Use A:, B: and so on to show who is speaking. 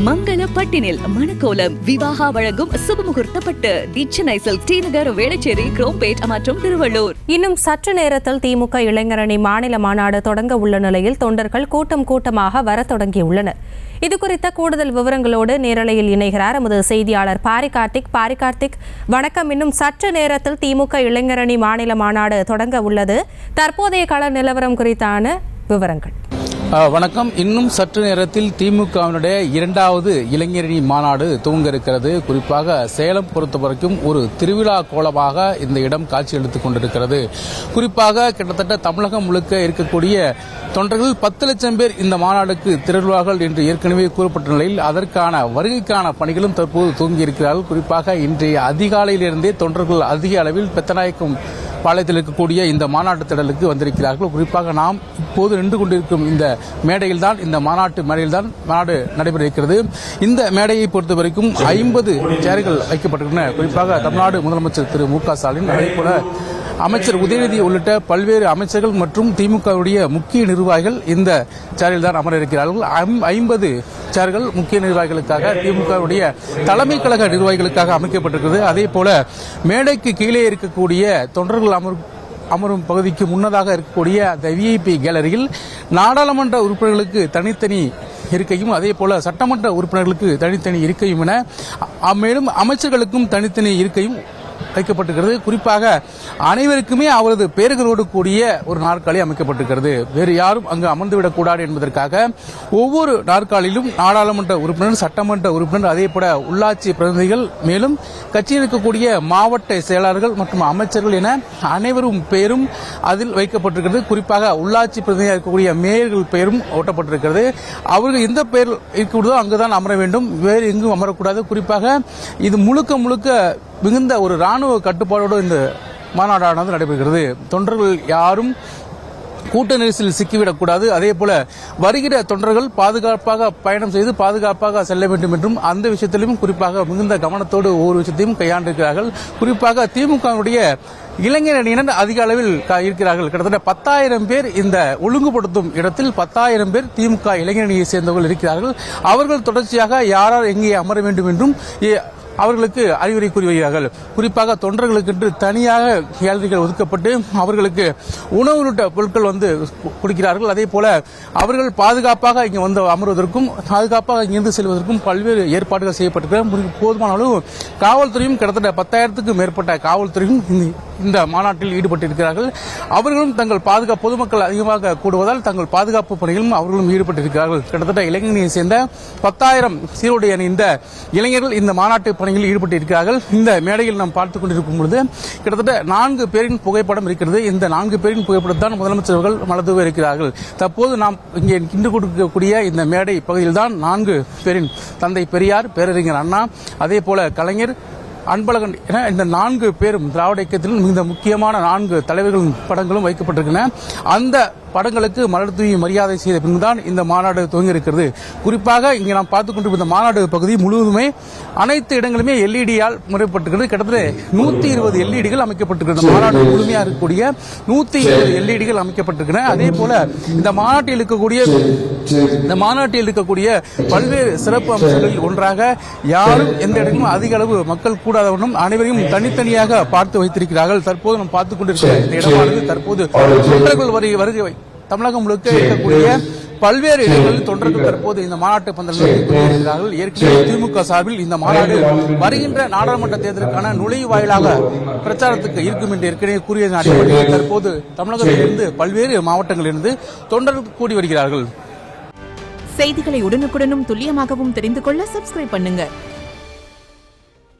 A: மங்கள பட்டினில் மணக்கோலம் விவாகா வழங்கும் சுபமுகூர்த்த பட்டு தி Chennai silk D நகர் வேளச்சேரி குரோம்பேட் மற்றும் திருவள்ளூர்.
B: இன்னும் சற்று நேரத்தில் திமுக இளைஞரணி மாநில மாநாடு தொடங்க உள்ள நிலையில் தொண்டர்கள் கூட்டமாக வர தொடங்கியுள்ளனர். இதுகுறித்த கூடுதல் விவரங்களோடு நேரலையில் இணைகிறார் எமது செய்தியாளர் பாரி கார்த்திக். வணக்கம். இன்னும் சற்று நேரத்தில் திமுக இளைஞரணி மாநில மாநாடு தொடங்க உள்ளது. தற்போதைய கள நிலவரம் குறித்தான விவரங்கள்.
C: வணக்கம். இன்னும் சற்று நேரத்தில் திமுகவினுடைய இரண்டாவது இளைஞரணி மாநாடு துவங்க இருக்கிறது. குறிப்பாக சேலம் பொறுத்த வரைக்கும் ஒரு திருவிழா கோலமாக இந்த இடம் காட்சி எடுத்துக் கொண்டிருக்கிறது. குறிப்பாக கிட்டத்தட்ட தமிழகம் முழுக்க இருக்கக்கூடிய தொண்டர்கள் 10 லட்சம் பேர் இந்த மாநாடுக்கு திரள்வார்கள் என்று ஏற்கனவே கூறப்பட்ட நிலையில் அதற்கான வருகைக்கான பணிகளும் தற்போது துவங்கியிருக்கிறார்கள். குறிப்பாக இன்றைய அதிகாலையிலிருந்தே தொண்டர்கள் அதிக அளவில் பெத்தநாயக்கம் பாளையத்தில் இருக்கக்கூடிய இந்த மாநாட்டு திடலுக்கு வந்திருக்கிறார்கள். குறிப்பாக நாம் இப்போது நின்று கொண்டிருக்கும் இந்த மேடையில் தான் இந்த மாநாடு நடைபெற இருக்கிறது. இந்த மேடையை பொறுத்த வரைக்கும் 50 சேர்கள் வைக்கப்பட்டிருக்கின்றன. குறிப்பாக தமிழ்நாடு முதலமைச்சர் திரு மு.க. ஸ்டாலின், அதேபோல அமைச்சர் உதயநிதி உள்ளிட்ட பல்வேறு அமைச்சர்கள் மற்றும் திமுகவுடைய முக்கிய நிர்வாகிகள் இந்த சேரில் தான் அமர இருக்கிறார்கள். 50 சேர்கள் முக்கிய நிர்வாகிகளுக்காக, திமுகவுடைய தலைமை கழக நிர்வாகிகளுக்காக அமைக்கப்பட்டிருக்கிறது. அதே போல மேடைக்கு கீழே இருக்கக்கூடிய தொண்டர்கள் அமரும் பகுதிக்கு முன்னதாக இருக்கக்கூடிய அந்த விஐபி கேலரியில் நாடாளுமன்ற உறுப்பினர்களுக்கு தனித்தனி இருக்கையும், அதே போல சட்டமன்ற உறுப்பினர்களுக்கு தனித்தனி இருக்கையும் என மேலும் அமைச்சர்களுக்கும் தனித்தனி இருக்கையும் வைக்கப்பட்டிருக்கிறது. குறிப்பாக அனைவருக்குமே அவரது பெயர்களோடு கூடிய ஒரு நாற்காலி அமைக்கப்பட்டிருக்கிறது. வேறு யாரும் அங்கு அமர்ந்துவிடக்கூடாது என்பதற்காக ஒவ்வொரு நாற்காலிலும் நாடாளுமன்ற உறுப்பினர், சட்டமன்ற உறுப்பினர், அதே போல உள்ளாட்சி பிரதிநிதிகள், மேலும் கட்சியில் இருக்கக்கூடிய மாவட்ட செயலாளர்கள் மற்றும் அமைச்சர்கள் என அனைவரும் பெயரும் அதில் வைக்கப்பட்டிருக்கிறது. குறிப்பாக உள்ளாட்சி பிரதிநிதியாக இருக்கக்கூடிய மேயர்கள் பெயரும் ஒட்டப்பட்டிருக்கிறது. அவர்கள் எந்த பெயர் இருக்கிறதோ அங்குதான் அமர வேண்டும், வேறு எங்கும் அமரக்கூடாது. குறிப்பாக இது முழுக்க மிகுந்த ஒரு ராணுவ கட்டுப்பாடோடு இந்த மாநாடானது நடைபெறுகிறது. தொண்டர்கள் யாரும் கூட்ட நெரிசலில் சிக்கிவிடக்கூடாது. அதே போல வருகிற தொண்டர்கள் பாதுகாப்பாக பயணம் செய்து பாதுகாப்பாக செல்ல வேண்டும் என்றும் அந்த விஷயத்திலும் குறிப்பாக மிகுந்த கவனத்தோடு ஒவ்வொரு விஷயத்தையும் கையாண்டிருக்கிறார்கள். குறிப்பாக திமுகவுடைய இளைஞரணியினர் அதிக அளவில் இருக்கிறார்கள். கிட்டத்தட்ட 10,000 பேர் இந்த ஒழுங்குபடுத்தும் இடத்தில் 10,000 பேர் திமுக இளைஞரணியை சேர்ந்தவர்கள் இருக்கிறார்கள். அவர்கள் தொடர்ச்சியாக யாரால் எங்கே அமர வேண்டும் என்றும் அவர்களுக்கு அறிவுரை கூறி வருகிறார்கள். குறிப்பாக தொண்டர்களுக்கு தனியாக கேலரிகள் ஒதுக்கப்பட்டு அவர்களுக்கு உணவு உள்ளிட்ட பொருட்கள் கொடுக்கிறார்கள். அதே போல அவர்கள் பாதுகாப்பாக இங்கு வந்து அமர்வதற்கும் பாதுகாப்பாக இங்கிருந்து செல்வதற்கும் பல்வேறு ஏற்பாடுகள் செய்யப்பட்டிருக்கிறது. போதுமான அளவு காவல்துறையும் கிட்டத்தட்ட 10,000க்கும் மேற்பட்ட காவல்துறையும் இந்த மாநாட்டில் ஈடுபட்டிருக்கிறார்கள். அவர்களும் தங்கள் பொதுமக்கள் அதிகமாக கூடுவதால் தங்கள் பாதுகாப்பு பணிகளும் அவர்களும் ஈடுபட்டிருக்கிறார்கள். கிட்டத்தட்ட இளைஞர்களை சேர்ந்த 10,000 சீருடைய இந்த இளைஞர்கள் இந்த மாநாட்டு பணியில் ஈடுபட்டிருக்கிறார்கள். இந்த மேடையில் நாம் பார்த்துக் கொண்டிருக்கும் பொழுது கிட்டத்தட்ட 4 பேரின் புகைப்படம் இருக்கிறது. இந்த 4 பேரின் புகைப்படத்தான் முதலமைச்சர் அவர்கள் மலர்தூவ இருக்கிறார்கள். தற்போது நாம் இங்கே கிண்டு கொடுக்கக்கூடிய இந்த மேடை பகுதியில் தான் 4 பேரின் தந்தை பெரியார், பேரறிஞர் அண்ணா, அதே போல கலைஞர், அன்பழகன் என இந்த 4 பேரும் திராவிட இயக்கத்தில் மிக முக்கியமான 4 தலைவர்களின் படங்களும் வைக்கப்பட்டிருக்கின்றன. அந்த படங்களுக்கு மலர் தூவி மரியாதை செய்த பின்புதான் இந்த மாநாடு துவங்கியிருக்கிறது. குறிப்பாக இங்கே நாம் பார்த்துக் கொண்டிருக்கும் இந்த மாநாடு பகுதி முழுவதுமே அனைத்து இடங்களுமே எல்இடியால் முறைப்பட்டிருக்கிறது. கிட்டத்தட்ட 120 எல்இடிகள் அமைக்கப்பட்டிருக்கிறது. மாநாடு முழுமையாக இருக்கக்கூடிய 120 எல்இடிகள் அமைக்கப்பட்டிருக்கின்றன. அதே போல இந்த மாநாட்டில் இருக்கக்கூடிய பல்வேறு சிறப்பு அம்சங்களில் ஒன்றாக யாரும் எந்த இடமும் அதிக அளவு மக்கள் கூடாதவனும் அனைவரையும் தனித்தனியாக பார்த்து வைத்திருக்கிறார்கள். தற்போது நாம் பார்த்துக் கொண்டிருக்கிற இந்த இடமானது தற்போது தொண்டர்கள் வருகை தமிழகம் முழுக்க இருக்கக்கூடிய பல்வேறு இடங்களில் தொண்டர்கள் தற்போது இந்த மாநாட்டு பந்தல்கள் ஏற்கனவே திமுக சார்பில் இந்த மாநாடு வருகின்ற நாடாளுமன்ற தேர்தலுக்கான நுழைவாயிலாக பிரச்சாரத்துக்கு இருக்கும் என்று ஏற்கனவே கூறியதன் அடிப்படையில் தற்போது தமிழகத்திலிருந்து பல்வேறு மாவட்டங்களிலிருந்து தொண்டர்கள் கூடி வருகிறார்கள்.
A: செய்திகளை உடனுக்குடனும் துல்லியமாகவும் தெரிந்து கொள்ள சப்ஸ்கிரைப் பண்ணுங்க.